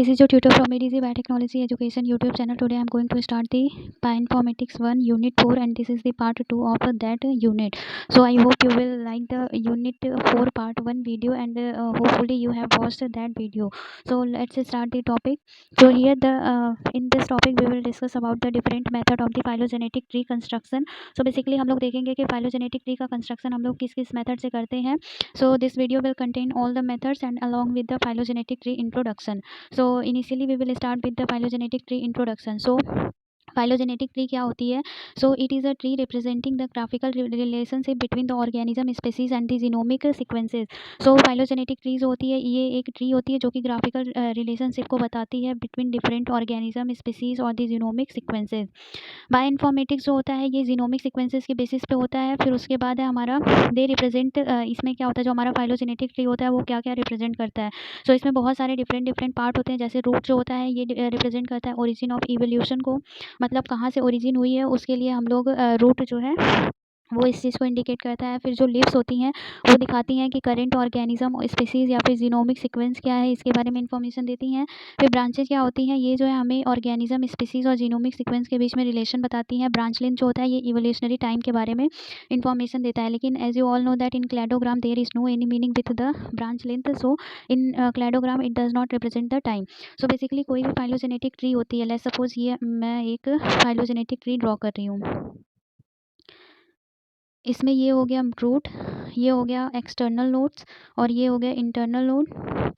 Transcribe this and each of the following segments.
This is your tutor from ADZ Biotechnology Education YouTube channel. Today I am going to start the Bioinformatics 1 Unit 4, and this is the part 2 of that unit. So I hope you will like the Unit 4 part 1 video, and hopefully you have watched that video. So let's start the topic. So here in this topic we will discuss about the different method of the phylogenetic tree construction. So basically हम लोग देखेंगे कि phylogenetic tree का construction हम लोग किस किस method से करते हैं. So this video will contain all the methods and along with the phylogenetic tree introduction. So initially we will start with the phylogenetic tree introduction. So phylogenetic tree क्या होती है? So it is a tree representing the graphical relationship between the organism species and the genomic sequences. So phylogenetic tree जो होती है ये एक tree होती है जो कि ग्राफिकल रिलेशनशिप को बताती है बिटवीन डिफरेंट ऑर्गेनिज्म स्पीसीज और द जीनोमिक सीक्वेंसेस. बायोइन्फॉर्मेटिक्स जो होता है ये जीनोमिक सीक्वेंसेस के बेसिस पे होता है. फिर उसके बाद है हमारा दे रिप्रेजेंट, इसमें क्या होता है जो हमारा फाइलोजेनेटिक ट्री होता है वो क्या क्या रिप्रेजेंट करता है. सो इसमें बहुत सारे डिफरेंट पार्ट होते हैं. जैसे रूट जो होता है ये रिप्रेजेंट करता है ओरिजिन ऑफ इवोल्यूशन को, मतलब कहाँ से ओरिजिन हुई है उसके लिए हम लोग रूट जो है वो इस चीज़ को इंडिकेट करता है. फिर जो लीव्स होती हैं वो दिखाती हैं कि करेंट ऑर्गेनिज्म स्पीसीज़ या फिर जीनोमिक सीक्वेंस क्या है, इसके बारे में इंफॉर्मेशन देती हैं. फिर ब्रांचेज क्या होती हैं, ये जो है हमें ऑर्गेनिज्म स्पीसीज़ और जीनोमिक सीक्वेंस के बीच में रिलेशन बताती हैं. ब्रांच लेंथ जो होता है ये इवोल्यूशनरी टाइम के बारे में इंफॉर्मेशन देता है. लेकिन as you all know that in cladogram there is no any meaning with the branch length. So in cladogram it does not represent the time. So basically कोई भी फाइलोजेनेटिक ट्री होती है, लेट्स सपोज ये मैं एक phylogenetic tree draw कर रही हूँ. इसमें ये हो गया रूट, ये हो गया एक्सटर्नल नोड्स और ये हो गया इंटरनल नोड.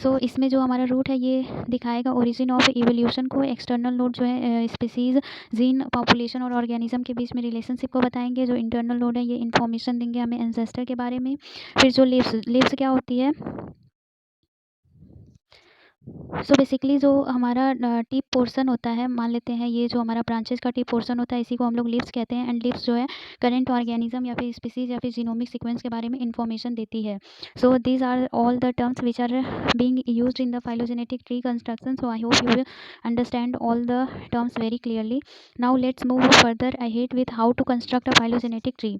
सो इसमें जो हमारा रूट है ये दिखाएगा ओरिजिन ऑफ इवोल्यूशन को. एक्सटर्नल नोड जो है स्पीसीज, जीन, पॉपुलेशन और ऑर्गेनिज्म के बीच में रिलेशनशिप को बताएंगे. जो इंटरनल नोड है ये इन्फॉर्मेशन देंगे हमें एंसेस्टर के बारे में. फिर जो लीव्स क्या होती है, सो बेसिकली जो हमारा टिप पोर्शन होता है, मान लेते हैं ये जो हमारा ब्रांचेस का टिप पोर्शन होता है इसी को हम लोग लीव्स कहते हैं. एंड लीव्स जो है करेंट ऑर्गेनिज्म या फिर स्पीसीज या फिर जीनोमिक सीक्वेंस के बारे में इंफॉर्मेशन देती है. So these are all the terms which are being used in the phylogenetic tree construction. So I hope you will understand all the terms very clearly. Now let's move further ahead with how to construct a phylogenetic tree.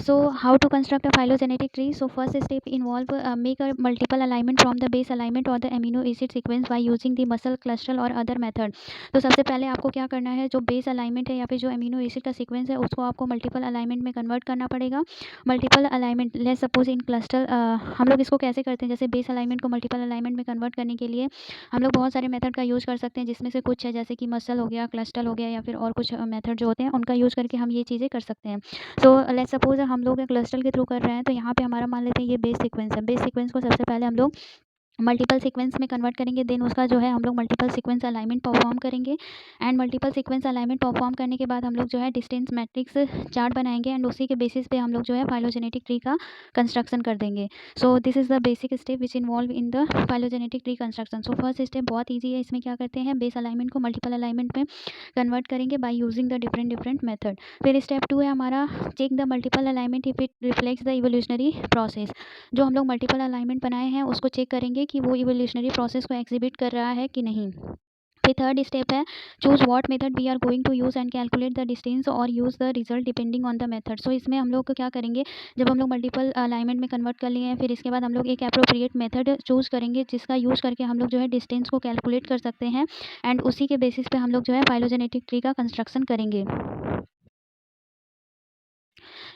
So how to construct a phylogenetic tree? So first step involve make a multiple alignment from the base alignment or the amino acid sequence by using the muscle cluster or other method. तो सबसे पहले आपको क्या करना है, जो base alignment है या फिर जो अमीनो एसिड का सीक्वेंस है उसको आपको मल्टीपल अलाइनमेंट में कन्वर्ट करना पड़ेगा. Multiple alignment let's suppose in cluster, हम लोग इसको कैसे करते हैं, जैसे बेस अलाइनमेंट को मल्टीपल अलाइनमेंट में कन्वर्ट करने के लिए हम लोग बहुत सारे मेथड का यूज़ कर सकते हैं. जिसमें से कुछ है जैसे कि मसल हो गया, क्लस्टर हो गया, या फिर और कुछ मेथड जो होते हैं उनका यूज़ करके हम ये चीज़ें कर सकते हैं. सो लेट्स सपोज हम लोग क्लस्टर के थ्रू कर रहे हैं. तो यहाँ पे हमारा मान लेते हैं ये बेस सीक्वेंस है. बेस सीक्वेंस को सबसे पहले हम लोग मल्टीपल सीक्वेंस में कन्वर्ट करेंगे. देन उसका जो है हम लोग मल्टीपल सीक्वेंस अलाइनमेंट परफॉर्म करेंगे. And multiple sequence alignment perform करने के बाद हम लोग जो है डिस्टेंस मैट्रिक्स चार्ट बनाएंगे. एंड उसी के बेसिस पे हम लोग जो है फाइलोजेनेटिक ट्री का कंस्ट्रक्शन कर देंगे. So this is the basic step which involve in the phylogenetic tree construction. So first step बहुत ईजी है. इसमें क्या करते हैं, बेस अलाइनमेंट को मल्टीपल अलाइनमेंट में कन्वर्ट करेंगे by using the different method. फिर स्टेप 2 है हमारा check the multiple alignment if it reflects the evolutionary process. जो हम लोग मल्टीपल अलाइनमेंट बनाए हैं उसको चेक करेंगे कि वो इवोल्यूशनरी प्रोसेस को एग्जिबिट कर रहा है कि नहीं. फिर थर्ड स्टेप है choose what method we are going to use and calculate the distance और use the result depending on the method. So इसमें हम लोग क्या करेंगे, जब हम लोग मल्टीपल अलाइनमेंट में कन्वर्ट कर लिए हैं फिर इसके बाद हम लोग एक अप्रोप्रिएट मेथड चूज़ करेंगे जिसका यूज़ करके हम लोग जो है डिस्टेंस को कैलकुलेट कर सकते हैं. एंड उसी के बेसिस पे हम लोग जो है फाइलोजेनेटिक ट्री का कंस्ट्रक्शन करेंगे.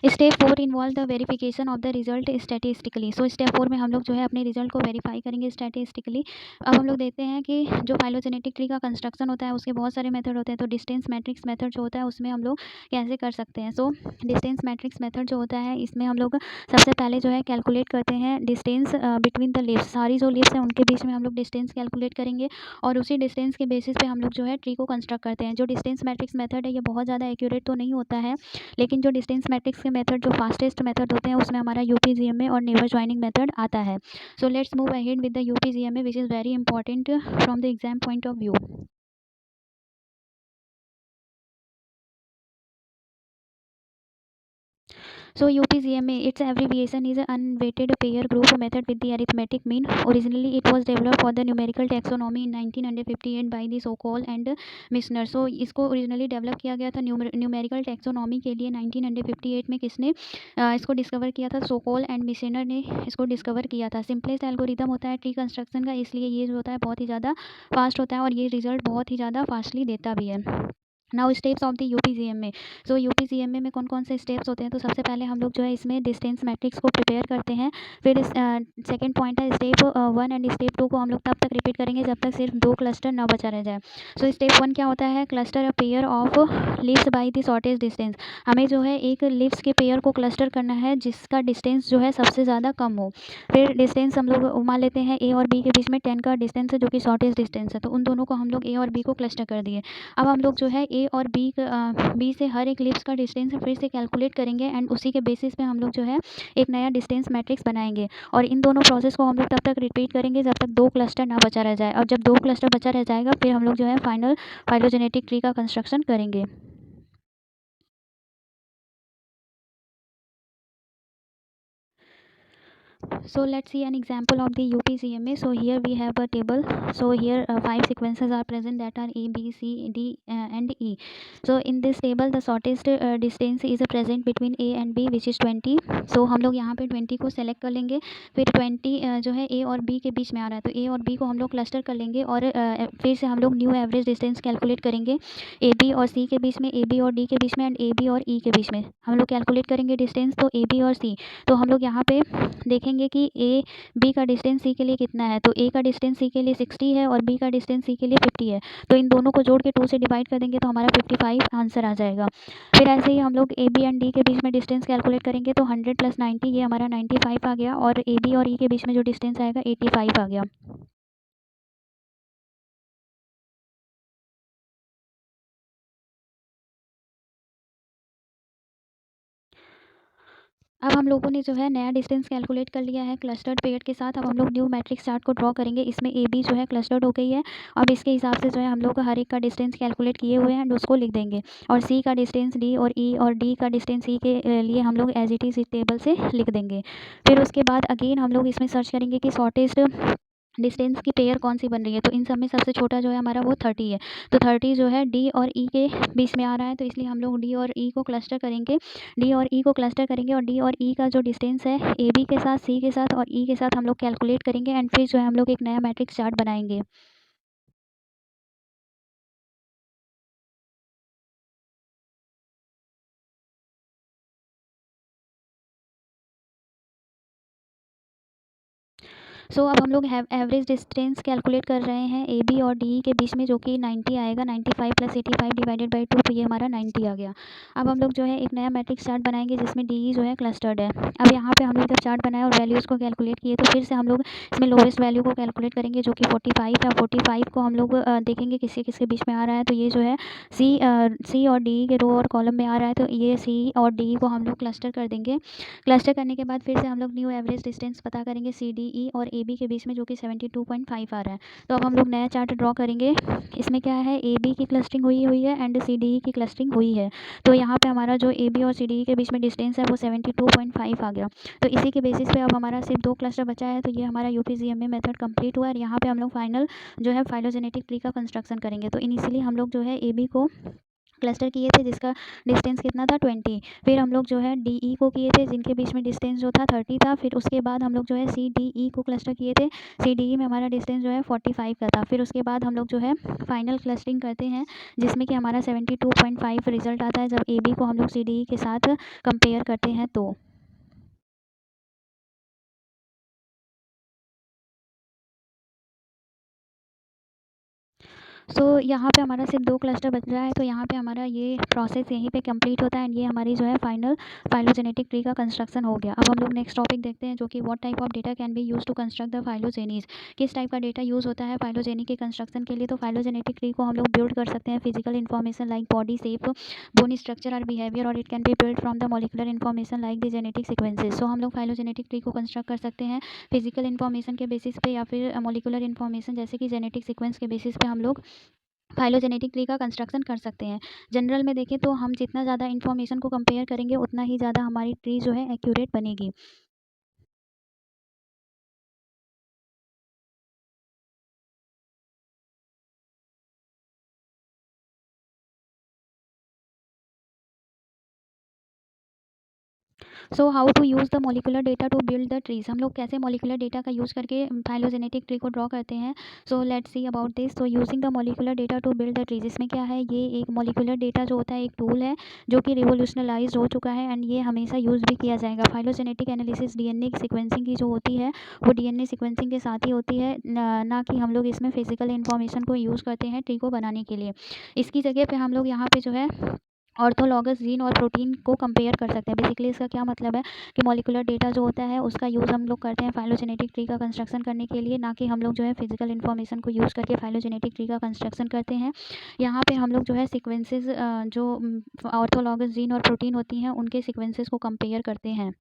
Step 4 involve the verification of the result statistically. So step 4 में हम लोग जो है अपने रिजल्ट को वेरीफाई करेंगे स्टैटिस्टिकली. अब हम लोग देखते हैं कि जो फाइलोजेनेटिक ट्री का कंस्ट्रक्शन होता है उसके बहुत सारे मेथड होते हैं. तो डिस्टेंस मैट्रिक्स मेथड जो होता है उसमें हम लोग कैसे कर सकते हैं. सो डिस्टेंस मैट्रिक्स मेथड जो होता है इसमें हम लोग सबसे पहले जो है कैलकुलेट करते हैं डिस्टेंस बिटवीन द लीव्स. सारी जो लीव्स हैं उनके बीच में हम लोग डिस्टेंस कैलकुलेट करेंगे और उसी डिस्टेंस के बेसिस पे हम लोग जो है ट्री को कंस्ट्रक्ट करते हैं. जो डिस्टेंस मैट्रिक्स मेथड है ये बहुत ज़्यादा एक्यूरेट तो नहीं होता है, लेकिन जो डिस्टेंस मैट्रिक्स के मेथड जो फास्टेस्ट मेथड होते हैं उसमें हमारा यूपीजीएमए और नेबर ज्वाइनिंग मेथड आता है. So let's move ahead with the UPGMA which is very important from the exam point of view. So UPGMA, its abbreviation is unweighted pair group method with the arithmetic mean. Originally, it was developed for the numerical taxonomy in 1958 by the Sokol and Misner. So इसको originally develop किया गया था numerical taxonomy के लिए 1958 में किसने इसको discover किया था? सोकोल एंड मिशनर ने इसको डिस्कवर किया था। सिंपलेस्ट एल्गोरिदम होता है ट्री कंस्ट्रक्शन का, इसलिए ये जो होता है बहुत ही ज़्यादा फास्ट होता है और ये रिजल्ट बहुत ही ज़्यादा फास्टली देता भी है। Now steps of the UPGMA. So UPGMA में कौन कौन से स्टेप्स होते हैं? तो सबसे पहले हम लोग जो है इसमें डिस्टेंस मैट्रिक्स को प्रिपेयर करते हैं। फिर सेकंड पॉइंट है स्टेप 1 एंड स्टेप 2 को हम लोग तब तक रिपीट करेंगे जब तक सिर्फ 2 क्लस्टर ना बचा रह जाए। सो स्टेप 1 क्या होता है? Cluster a pair of leaves by the shortage distance. हमें जो है एक लीव्स के पेयर को क्लस्टर करना है जिसका डिस्टेंस जो है सबसे ज़्यादा कम हो। फिर डिस्टेंस हम लोग मान लेते हैं ए और बी के बीच में 10 का डिस्टेंस है जो कि शॉर्टेज डिस्टेंस है, तो उन दोनों को हम लोग ए और बी को क्लस्टर कर दिए। अब हम लोग जो है ए और बी से हर एक लिप्स का डिस्टेंस फिर से कैलकुलेट करेंगे एंड उसी के बेसिस पे हम लोग जो है एक नया डिस्टेंस मैट्रिक्स बनाएंगे और इन दोनों प्रोसेस को हम लोग तब तक रिपीट करेंगे जब तक 2 क्लस्टर ना बचा रह जाए। और जब 2 क्लस्टर बचा रह जाएगा फिर हम लोग जो है फाइनल फाइलोजेनेटिक ट्री का कंस्ट्रक्शन करेंगे। So let's see an example of the UPGMA. So here we have a table. So here 5 sequences are present that are A, B, C, D and E. So in this table the shortest distance is present between A and B which is 20. So हम लोग यहाँ पे 20 को select कर लेंगे। फिर 20 जो है A और B के बीच में आ रहा है तो A और B को हम लोग क्लस्टर कर लेंगे और फिर से हम लोग न्यू एवरेज डिस्टेंस कैलकुलेट करेंगे ए बी और सी के बीच में, ए बी और डी के बीच में एंड ए बी और ई के बीच में हम लोग कैलकुलेट करेंगे डिस्टेंस। तो ए बी और सी तो हम लोग यहाँ पे देखेंगे कि ए बी का डिस्टेंस सी के लिए कितना है। तो ए का डिस्टेंस सी के लिए 60 है और बी का डिस्टेंस सी के लिए 50 है। तो इन दोनों को जोड़ के 2 से डिवाइड कर देंगे तो हमारा 55 आंसर आ जाएगा। फिर ऐसे ही हम लोग ए बी एंड डी के बीच में डिस्टेंस कैलकुलेट करेंगे तो 100 + 90 ये हमारा 95 आ गया और ए बी और ई के बीच में जो डिस्टेंस आएगा 85 आ गया। अब हम लोगों ने जो है नया डिस्टेंस कैलकुलेट कर लिया है क्लस्टर्ड पेयर के साथ। अब हम लोग न्यू मैट्रिक्स चार्ट को ड्रॉ करेंगे। इसमें ए बी जो है क्लस्टर्ड हो गई है। अब इसके हिसाब से जो है हम लोग हर एक का डिस्टेंस कैलकुलेट किए हुए हैं एंड उसको लिख देंगे और सी का डिस्टेंस डी और ई और डी का डिस्टेंस सी के लिए हम लोग एज इट इज़ टेबल से लिख देंगे। फिर उसके बाद अगेन हम लोग इसमें सर्च करेंगे कि शॉर्टेस्ट डिस्टेंस की पेयर कौन सी बन रही है। तो इन सब में सबसे छोटा जो है हमारा वो 30 है। तो 30 जो है डी और ई के बीच में आ रहा है तो इसलिए हम लोग डी और ई को क्लस्टर करेंगे। डी और ई को क्लस्टर करेंगे और डी और ई का जो डिस्टेंस है ए बी के साथ, सी के साथ और ई के साथ हम लोग कैलकुलेट करेंगे एंड फिर जो है हम लोग एक नया मैट्रिक्स चार्ट बनाएंगे। सो अब हम लोग एवरेज डिस्टेंस कैलकुलेट कर रहे हैं ए बी और डी के बीच में जो कि 90 आएगा। 95 + 85 डिवाइडेड बाई 2 तो ये हमारा 90 आ गया। अब हम लोग जो है एक नया मैट्रिक्स चार्ट बनाएंगे जिसमें डी ई जो है क्लस्टर्ड है। अब यहाँ पे हम लोग जब चार्ट बनाए और वैल्यूज़ को कैलकुलेट किए तो फिर से हम लोग इसमें लोवेस्ट वैल्यू को कैलकुलेट करेंगे जो कि 45 है। 45 को हम लोग देखेंगे किसके किसके बीच में आ रहा है। तो ये जो है सी और डी के रो और कॉलम में आ रहा है तो ये सी और डी को हम लोग क्लस्टर कर देंगे। क्लस्टर करने के बाद फिर से हम लोग न्यू एवरेज डिस्टेंस पता करेंगे सी डी ई और ए बी के बीच में जो कि 72.5 आ रहा है। तो अब हम लोग नया चार्ट ड्रॉ करेंगे। इसमें क्या है ए बी की क्लस्टरिंग हुई हुई है एंड सी डी ई की क्लस्टरिंग हुई है। तो यहाँ पे हमारा जो ए बी और सी डी ई के बीच में डिस्टेंस है वो 72.5 आ गया। तो इसी के बेसिस पे अब हमारा सिर्फ 2 क्लस्टर बचा है। तो ये हमारा यूपीजीएमए मेथड कंप्लीट हुआ है और यहाँ पे हम लोग फाइनल जो है फाइलोजेनेटिक ट्री का कंस्ट्रक्शन करेंगे। तो इनिशियली हम लोग जो है ए बी को क्लस्टर किए थे जिसका डिस्टेंस कितना था 20। फिर हम लोग जो है डी ई को किए थे जिनके बीच में डिस्टेंस जो था 30 था। फिर उसके बाद हम लोग जो है सी डी ई को क्लस्टर किए थे। सी डी ई में हमारा डिस्टेंस जो है 45 का था। फिर उसके बाद हम लोग जो है फाइनल क्लस्टरिंग करते हैं जिसमें कि हमारा 72.5 रिजल्ट आता है जब ए बी को हम लोग सी डी ई के साथ कंपेयर करते हैं तो। सो यहाँ पे हमारा सिर्फ 2 क्लस्टर बच रहा है। तो यहाँ पे हमारा ये प्रोसेस यहीं पे कंप्लीट होता है एंड ये हमारी जो है फाइनल फाइलोजेनेटिक ट्री का कंस्ट्रक्शन हो गया। अब हम लोग नेक्स्ट टॉपिक देखते हैं जो कि what type of data can be use to construct the phylogenies. किस टाइप का डेटा यूज़ होता है फाइलोजेनी के कंस्ट्रक्शन के लिए। तो फाइलोजेनेटिक ट्री को हम लोग बिल्ड कर सकते हैं physical information like body shape, bone structure और बिहेवियर और it can be build from the molecular information like the genetic sequences. So हम लोग फाइलोजेनेटिक ट्री को कंस्ट्रक्ट कर सकते हैं फिजिकल इन्फॉर्मेशन के बेसिस पे या फिर मॉलिकुलर इन्फॉर्मेशन जैसे कि जेनेटिक सीक्वेंस के बेसिस पे हम लोग फाइलोजेनेटिक ट्री का कंस्ट्रक्शन कर सकते हैं। जनरल में देखें तो हम जितना ज़्यादा इन्फॉर्मेशन को कंपेयर करेंगे उतना ही ज़्यादा हमारी ट्री जो है एक्यूरेट बनेगी। So how to use the molecular data to build the trees. हम लोग कैसे मॉलिक्यूलर डेटा का यूज़ करके फाइलोजेनेटिक ट्री को ड्रॉ करते हैं। So let's see about this. So using the molecular data to build the trees, इसमें क्या है, ये एक मॉलिक्यूलर डेटा जो होता है एक टूल है जो कि रिवोल्यूशनलाइज हो चुका है एंड ये हमेशा यूज़ भी किया जाएगा। फाइलोजेनेटिक एनालिसिस डीएनए सीक्वेंसिंग की जो होती है वो डीएनए सीक्वेंसिंग के साथ ही होती है, ना कि हम लोग इसमें फिजिकल इन्फॉर्मेशन को यूज़ करते हैं ट्री को बनाने के लिए। इसकी जगह पे हम लोग यहाँ पे जो है ऑर्थोलॉगस जीन और प्रोटीन को कंपेयर कर सकते हैं। बेसिकली इसका क्या मतलब है कि मॉलिक्यूलर डेटा जो होता है उसका यूज़ हम लोग करते हैं फाइलोजेनेटिक ट्री का कंस्ट्रक्शन करने के लिए, ना कि हम लोग जो है फिजिकल इन्फॉर्मेशन को यूज़ करके फाइलोजेनेटिक ट्री का कंस्ट्रक्शन करते हैं। यहाँ पे हम लोग जो है सीक्वेंसेस जो ऑर्थोलॉगस जीन और प्रोटीन होती हैं उनके सीक्वेंसेस को कंपेयर करते हैं।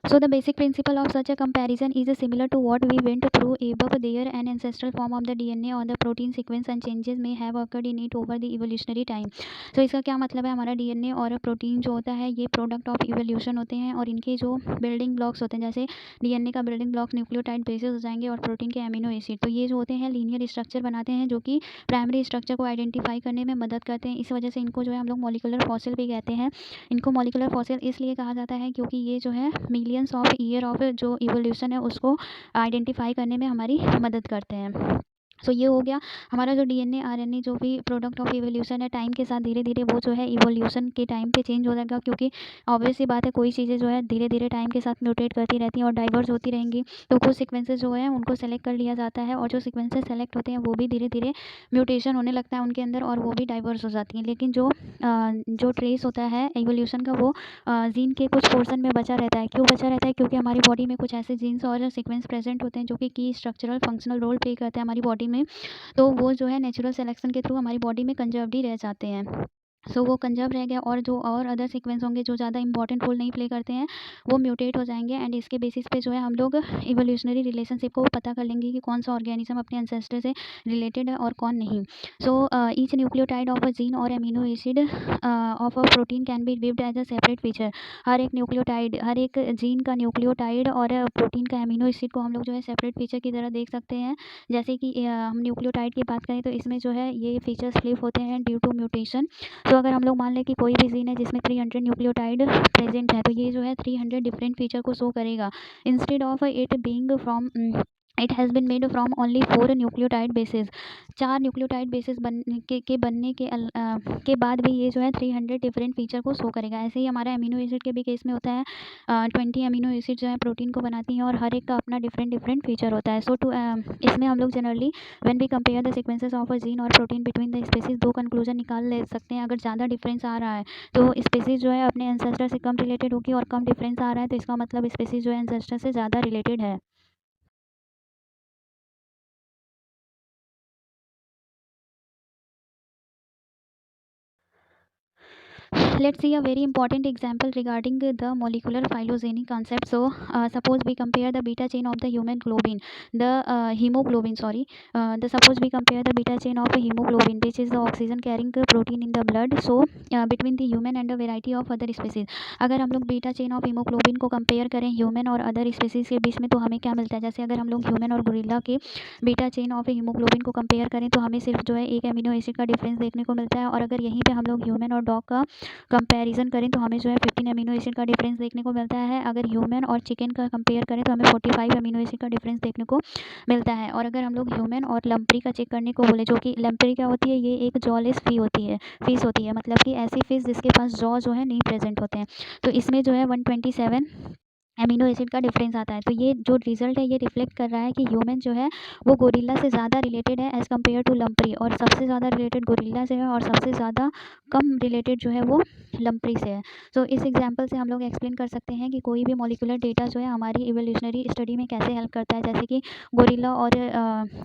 So the basic principle of such a comparison is similar to what we went through above. There an ancestral form of the DNA or the protein sequence and changes may have occurred in it over the evolutionary time. So इसका क्या मतलब है, हमारा DNA और protein जो होता है ये प्रोडक्ट ऑफ इवोल्यूशन होते हैं और इनके जो बिल्डिंग ब्लॉक्स होते हैं, जैसे डीएनए का बिल्डिंग ब्लॉक्स न्यूक्लियोटाइड बेसिस हो जाएंगे और प्रोटीन के एमिनो एसिड, तो ये जो होते हैं लीनियर स्ट्रक्चर बनाते हैं जो कि प्राइमरी स्ट्रक्चर को आइडेंटिफाई करने में मदद करते हैं। इस वजह से इनको जो है हम लोग मॉलिक्यूलर फॉसिल भी कहते हैं। इनको मॉलिक्यूलर फॉसिल इसलिए कहा जाता है क्योंकि ये जो है मिलियंस ऑफ ईयर ऑफ जो इवोल्यूशन है उसको आइडेंटिफाई करने में हमारी मदद करते हैं। सो ये हो गया हमारा जो डीएनए आरएनए जो भी प्रोडक्ट ऑफ इवोल्यूशन है, टाइम के साथ धीरे धीरे वो जो है इवोल्यूशन के टाइम पे चेंज हो जाएगा, क्योंकि ऑब्वियस सी बात है कोई चीज़ें जो है धीरे धीरे टाइम के साथ म्यूटेट करती रहती हैं और डाइवर्स होती रहेंगी। तो कुछ सीक्वेंसेस जो है उनको सेलेक्ट कर लिया जाता है और जो सीक्वेंसेस सेलेक्ट होते हैं वो भी धीरे धीरे म्यूटेशन होने लगता है उनके अंदर और वो भी डाइवर्स हो जाती हैं। लेकिन जो ट्रेस होता है इवोल्यूशन का वो जीन के कुछ पोर्शन में बचा रहता है। क्यों बचा रहता है? क्योंकि हमारी बॉडी में कुछ ऐसे जीन्स और सीक्वेंस प्रेजेंट होते हैं जो कि की स्ट्रक्चरल फंक्शनल रोल प्ले करते हैं हमारी बॉडी में। तो वो जो है नेचुरल सिलेक्शन के थ्रू हमारी बॉडी में कंजर्व्ड ही रह जाते हैं। सो वो कंजर्व रह गया और जो और अदर सीक्वेंस होंगे जो ज़्यादा इंपॉर्टेंट रोल नहीं प्ले करते हैं वो म्यूटेट हो जाएंगे एंड इसके बेसिस पे जो है हम लोग इवोल्यूशनरी रिलेशनशिप को पता कर लेंगे कि कौन सा ऑर्गेनिज्म अपने एंसेस्टर से रिलेटेड है और कौन नहीं। So each nucleotide of a gene or amino acid of a protein can be viewed as a separate feature. हर एक न्यूक्लियोटाइड, हर एक जीन का न्यूक्लियोटाइड और प्रोटीन का एमिनो एसिड को हम लोग जो है सेपरेट फीचर की तरह देख सकते हैं। जैसे कि हम न्यूक्लियोटाइड की बात करें तो इसमें जो है ये फीचर्स फ्लिप होते हैं ड्यू टू म्यूटेशन। तो अगर हम लोग मान लें कि कोई भी जीन है जिसमें 300 न्यूक्लियोटाइड प्रेजेंट है तो ये जो है 300 डिफरेंट फीचर को शो करेगा, instead of it being from it has been made from only 4 nucleotide basis. 4 nucleotide basis बनने के बाद भी ये जो है 300 डिफरेंट फीचर को शो करेगा। ऐसे ही हमारा एमिनो एसिड के भी केस में होता है। 20 एमिनो एसिड जो है प्रोटीन को बनाती हैं और हर एक का अपना डिफरेंट डिफरेंट फीचर होता है। सो इसमें हम लोग generally when we compare the sequences of a gene और प्रोटीन बिटवीन द स्पीसीज दो कंक्लूजन निकाल ले सकते हैं। अगर ज़्यादा डिफरेंस आ रहा है तो स्पीसीज जो है अपने एंसेस्टर से कम रिलेटेड होगी और कम डिफरेंस आ रहा है तो इसका मतलब स्पीसीज जो है एंसेस्टर से ज़्यादा रिलेटेड है। Let's see a very important example regarding the molecular phylogeny concept. So suppose we compare the beta chain of the human globin, the hemoglobin, sorry, the suppose we compare the beta chain of hemoglobin, which is the oxygen carrying protein in the blood, so between the human and a variety of other species। अगर हम लोग beta chain of haemoglobin को compare करें human और other species के बीच में तो हमें क्या मिलता है। जैसे अगर हम लोग ह्यूमन और गोरिल्ला के बीटा चेन ऑफ हीमोग्लोबिन को कंपेयर करें तो हमें सिर्फ जो है एक एमिनो एसिड का डिफरेंस देखने को मिलता है, और अगर यहीं पे हम लोग ह्यूमन और डॉग का कंपैरिजन करें तो हमें जो है 15 अमीनो एसिड का डिफरेंस देखने को मिलता है। अगर ह्यूमन और चिकन का कंपेयर करें तो हमें 45 अमीनो एसिड का डिफरेंस देखने को मिलता है। और अगर हम लोग ह्यूमन और लम्परी का चेक करने को बोले, जो कि लम्परी क्या होती है, ये एक जॉलेस फिश होती है, मतलब कि ऐसी फिश जिसके पास जॉ जो है नहीं प्रेजेंट होते हैं। तो इसमें जो है 127 एमिनो एसिड का डिफरेंस आता है। तो ये जो रिजल्ट है ये रिफ्लेक्ट कर रहा है कि ह्यूमन जो है वो गोरिल्ला से ज़्यादा रिलेटेड है एज़ कम्पेयर टू लम्प्री, और सबसे ज़्यादा रिलेटेड गोरिल्ला से है और सबसे ज़्यादा कम रिलेटेड जो है वो लम्प्री से है। तो इस एग्जांपल से हम लोग एक्सप्लेन कर सकते हैं कि कोई भी मॉलिक्यूलर डेटा जो है हमारी इवोल्यूशनरी स्टडी में कैसे हेल्प करता है। जैसे कि गोरिल्ला और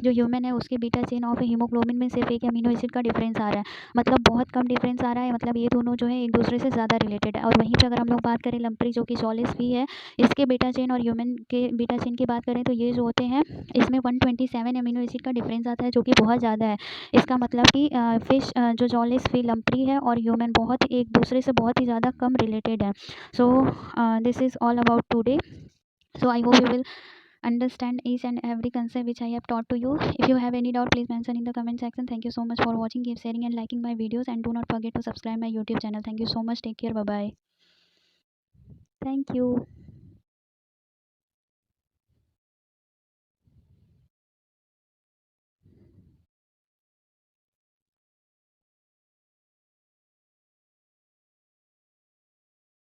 जो ह्यूमन है उसके बीटा चेन ऑफ हीमोग्लोबिन में सिर्फ एक अमीनो एसिड का डिफरेंस आ रहा है, मतलब बहुत कम डिफरेंस आ रहा है, मतलब ये दोनों जो है एक दूसरे से ज़्यादा रिलेटेड है। और वहीं पर अगर हम लोग बात करें लम्प्री जो कि सॉलिस भी है, इसके बीटा चेन और ह्यूमन के बीटा चेन की बात करें तो ये जो होते हैं इसमें 127 अमीनो एसिड का डिफरेंस आता है, जो कि बहुत ज़्यादा है। इसका मतलब कि फिश जो जॉलिस फी लम्प्री है और ह्यूमन बहुत एक दूसरे से बहुत ही ज़्यादा कम रिलेटेड है। सो this is all about today. So I hope you will understand each and every concept which I have taught to you. If you have any doubt, please mention in the comment section. Thank you so much for watching. Keep sharing and liking my videos, and do not forget to subscribe my YouTube channel. Thank you so much. Take care. Bye bye. Thank you.